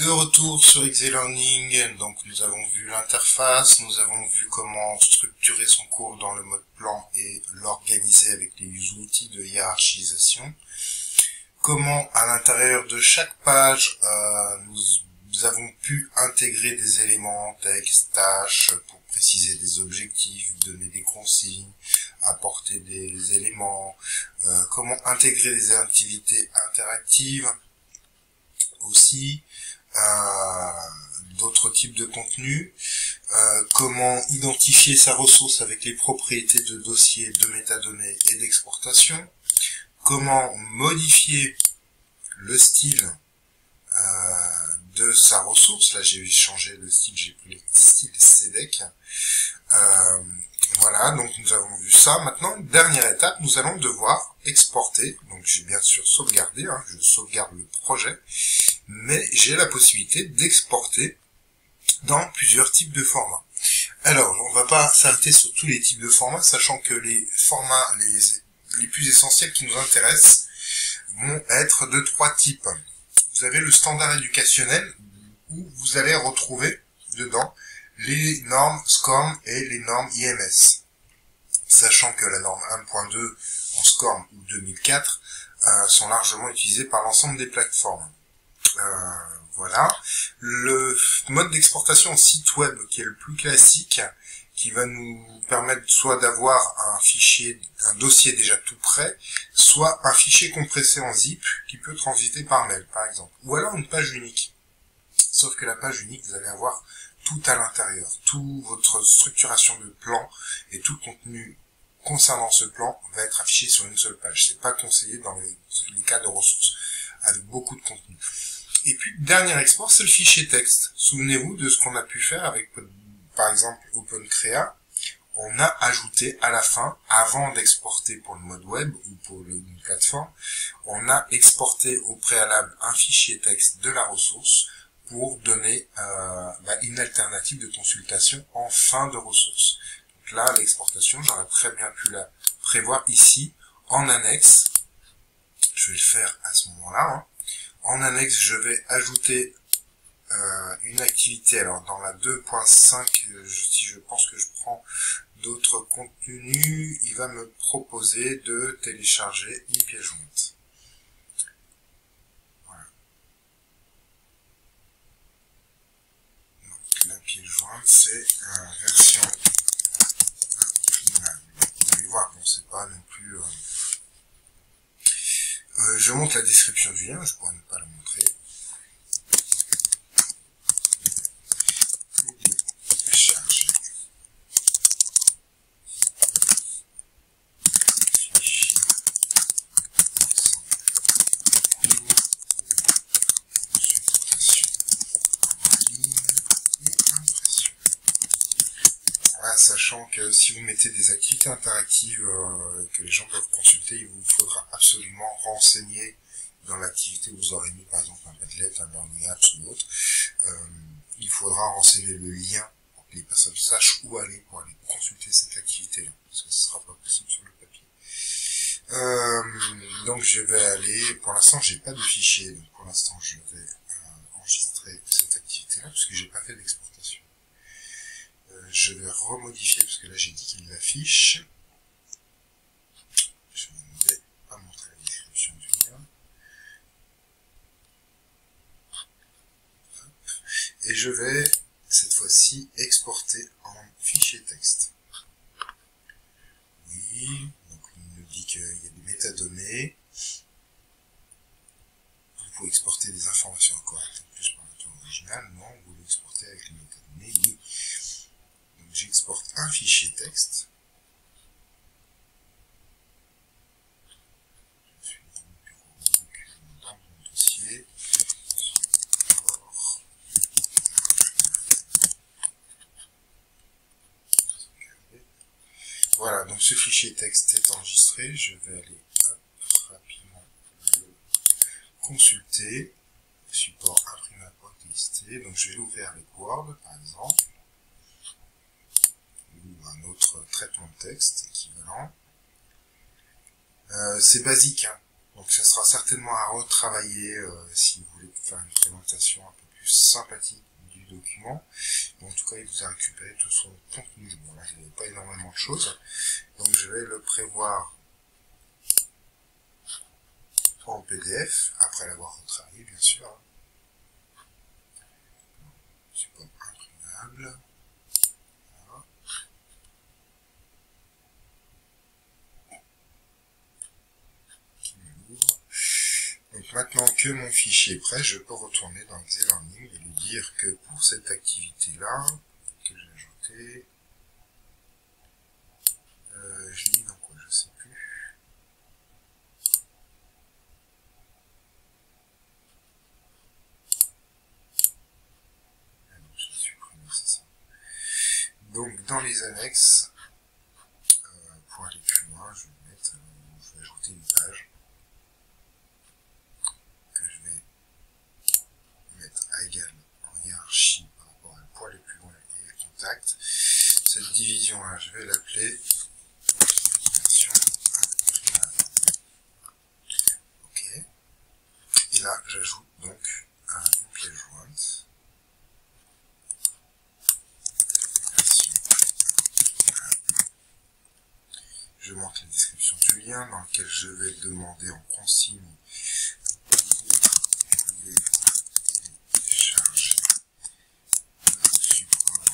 De retour sur XLearning, donc nous avons vu l'interface, nous avons vu comment structurer son cours dans le mode plan et l'organiser avec les outils de hiérarchisation. Comment à l'intérieur de chaque page nous avons pu intégrer des éléments, texte, tâches, pour préciser des objectifs, donner des consignes, apporter des éléments, comment intégrer des activités interactives aussi, d'autres types de contenus, comment identifier sa ressource avec les propriétés de dossier, de métadonnées et d'exportation, comment modifier le style de sa ressource. Là j'ai changé le style, j'ai pris le style CDEC. Voilà, donc nous avons vu ça. Maintenant, dernière étape, nous allons devoir exporter. Donc j'ai bien sûr sauvegardé, je sauvegarde le projet, mais j'ai la possibilité d'exporter dans plusieurs types de formats. Alors, on va pas s'arrêter sur tous les types de formats, sachant que les formats les plus essentiels qui nous intéressent vont être de trois types. Vous avez le standard éducationnel, où vous allez retrouver dedans les normes SCORM et les normes IMS. Sachant que la norme 1.2 en SCORM ou 2004 sont largement utilisées par l'ensemble des plateformes. Voilà. Le mode d'exportation en site web qui est le plus classique, qui va nous permettre soit d'avoir un dossier déjà tout prêt, soit un fichier compressé en zip qui peut transiter par mail, par exemple. Ou alors une page unique. Sauf que la page unique, vous allez avoir tout à l'intérieur. Toute votre structuration de plan et tout le contenu concernant ce plan va être affiché sur une seule page. C'est pas conseillé dans les cas de ressources avec beaucoup de contenu. Et puis, dernier export, c'est le fichier texte. Souvenez-vous de ce qu'on a pu faire avec, par exemple, OpenCrea. On a ajouté à la fin, avant d'exporter pour le mode web ou pour une plateforme, on a exporté au préalable un fichier texte de la ressource pour donner une alternative de consultation en fin de ressource. Donc là, l'exportation, j'aurais très bien pu la prévoir ici, en annexe. Je vais le faire à ce moment-là. En annexe, je vais ajouter une activité. Alors dans la 2.5, si je pense que je prends d'autres contenus, il va me proposer de télécharger une pièce jointe. Voilà. Donc la pièce jointe, c'est version finale. Vous allez voir, bon, c'est pas non plus... je montre la description du lien, je pourrais ne pas la montrer. Charger. Fichier. Consultation en ligne et impression. Voilà, sachant que si vous mettez des activités interactives que les gens peuvent consulter, il vous faudra absolument renseigner dans l'activité que vous aurez mis, par exemple un Padlet, un Learning Apps ou autre. Il faudra renseigner le lien pour que les personnes sachent où aller pour aller consulter cette activité-là, parce que ce ne sera pas possible sur le papier. Donc je vais aller, pour l'instant j'ai pas de fichier, donc pour l'instant je vais enregistrer cette activité-là, parce que j'ai pas fait d'exportation. Je vais remodifier, parce que là j'ai dit qu'il l'affiche. Je ne vais pas montrer la description du lien. Et je vais, cette fois-ci, exporter en fichier texte. Oui, donc il nous dit qu'il y a des métadonnées. Vous pouvez exporter des informations incorrectes en plus par la tour originale. Non, vous voulez exporter avec les métadonnées. Oui. Donc j'exporte un fichier texte. Je suis dans mon bureau, donc dans mon dossier. Voilà, donc ce fichier texte est enregistré. Je vais aller rapidement le consulter. Support imprimé à pointe listé. Donc je vais l'ouvrir avec Word, par exemple. Ou un autre traitement de texte équivalent. C'est basique, donc ça sera certainement à retravailler si vous voulez faire une présentation un peu plus plus sympathique du document. Mais en tout cas, il vous a récupéré tout son contenu. Bon, là, il n'y avait pas énormément de choses. Donc, je vais le prévoir en PDF, après l'avoir retravaillé, bien sûr. Support imprimable. Voilà. Donc maintenant que mon fichier est prêt, je peux retourner dans Xlearning et lui dire que pour cette activité-là, que j'ai ajouté, je l'ai mis dans quoi, je sais plus. Ah non, je l'ai supprimé, c'est ça. Donc dans les annexes, pour aller plus loin, je vais ajouter une page que je vais mettre à égal en hiérarchie par rapport à pour aller plus loin et les contacts. Cette division-là, je vais l'appeler version imprimable. Ok. Et là, j'ajoute donc une pièce jointe. Je montre la description du lien dans lequel je vais demander en consigne télécharger le support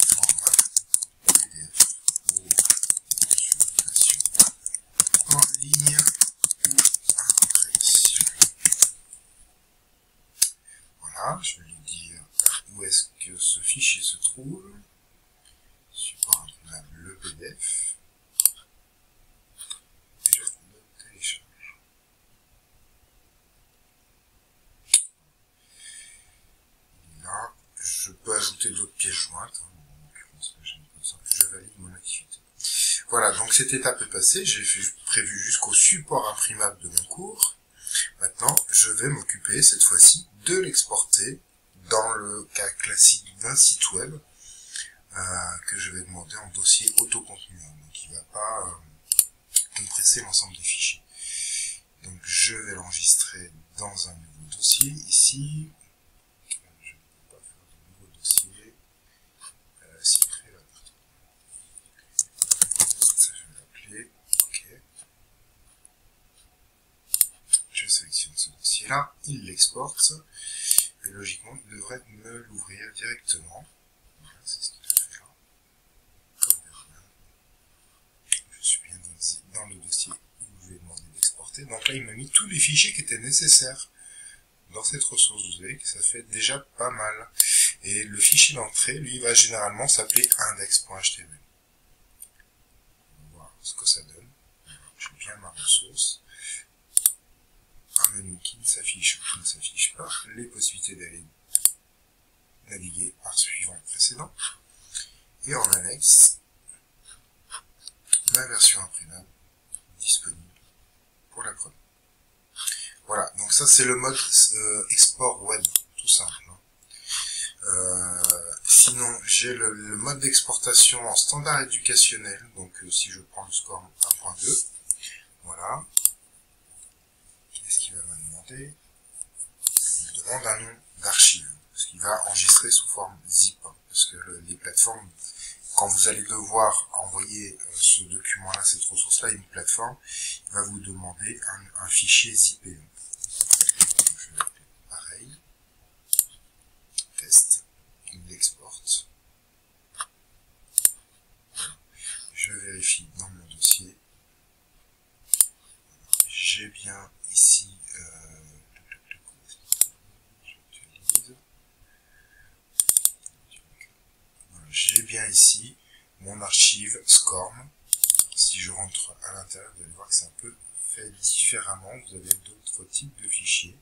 format PDF pour consultation en ligne ou impression. Voilà, je vais lui dire où est-ce que ce fichier se trouve. Support imprimable, le PDF. Et je le télécharge. Et là, je peux ajouter d'autres pièces jointes. En l'occurrence, là, j'ai mis comme ça. Je valide mon activité. Voilà, donc cette étape est passée. J'ai prévu jusqu'au support imprimable de mon cours. Maintenant, je vais m'occuper cette fois-ci de l'exporter dans le cas classique d'un site web que je vais demander en dossier autocontenu. Donc il ne va pas compresser l'ensemble des fichiers. Donc je vais l'enregistrer dans un nouveau dossier ici. Je ne peux pas faire de nouveau dossier. Cyprès là. Ça je vais l'appeler. Ok. Je sélectionne ce dossier-là, il l'exporte, et logiquement, il devrait me l'ouvrir directement. Voilà, c'est ce qu'il a fait là. Comme Bergman. Je suis bien dans le dossier où je lui ai demandé d'exporter. Donc là, il m'a mis tous les fichiers qui étaient nécessaires dans cette ressource. Vous voyez que ça fait déjà pas mal. Et le fichier d'entrée, lui, va généralement s'appeler index.html. On va voir ce que ça donne. J'ai bien ma ressource. Un menu qui ne s'affiche ou qui ne s'affiche pas, les possibilités d'aller naviguer par suivant précédent, et en annexe, la version imprimable disponible pour la première. Voilà, donc ça c'est le mode export web, tout simple. Sinon, j'ai le mode d'exportation en standard éducationnel, donc si je prends le score 1.2, voilà. Qu'est-ce qu'il va me demander? Il me demande un nom d'archive, parce qu'il va enregistrer sous forme zip, parce que les plateformes, quand vous allez devoir envoyer ce document-là, cette ressource-là, à une plateforme, il va vous demander un fichier zippé. Donc, je vais l'appeler pareil, test, il l'exporte. Je vérifie dans mon dossier. J'ai bien ici j'ai bien ici mon archive SCORM. Si je rentre à l'intérieur, vous allez voir que c'est un peu fait différemment. Vous avez d'autres types de fichiers.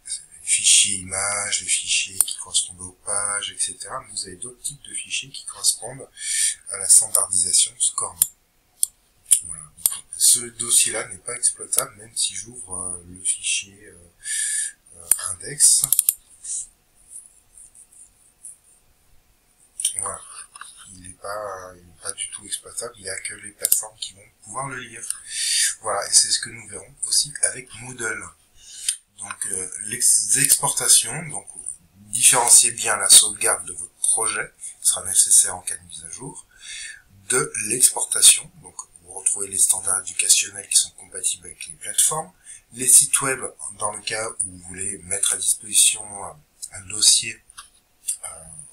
Vous avez les fichiers images, les fichiers qui correspondent aux pages, etc. Mais vous avez d'autres types de fichiers qui correspondent à la standardisation SCORM. Voilà. Donc, ce dossier-là n'est pas exploitable même si j'ouvre le fichier index. Voilà. Il n'est pas du tout exploitable, il n'y a que les plateformes qui vont pouvoir le lire. Voilà, et c'est ce que nous verrons aussi avec Moodle. Donc les exportations, donc différenciez bien la sauvegarde de votre projet, qui sera nécessaire en cas de mise à jour, de l'exportation. Donc vous retrouvez les standards éducationnels qui sont compatibles avec les plateformes, les sites web dans le cas où vous voulez mettre à disposition un dossier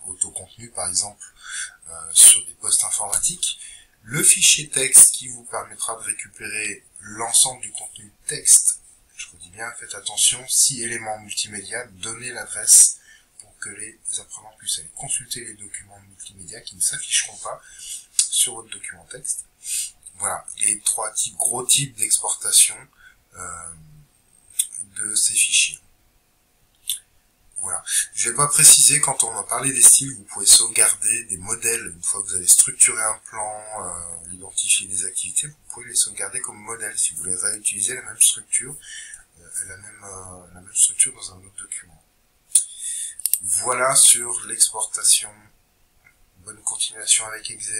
autocontenu par exemple sur des postes informatiques, le fichier texte qui vous permettra de récupérer l'ensemble du contenu texte. Je vous dis bien, faites attention, si éléments multimédia, donnez l'adresse pour que les apprenants puissent aller consulter les documents multimédia qui ne s'afficheront pas sur votre document texte. Voilà, les trois gros types d'exportation de ces fichiers. Voilà. Je ne vais pas préciser, quand on a parlé des styles, vous pouvez sauvegarder des modèles, une fois que vous avez structuré un plan, identifié des activités, vous pouvez les sauvegarder comme modèle, si vous voulez réutiliser la même structure, la même structure dans un autre document. Voilà sur l'exportation. Bonne continuation avec Exe.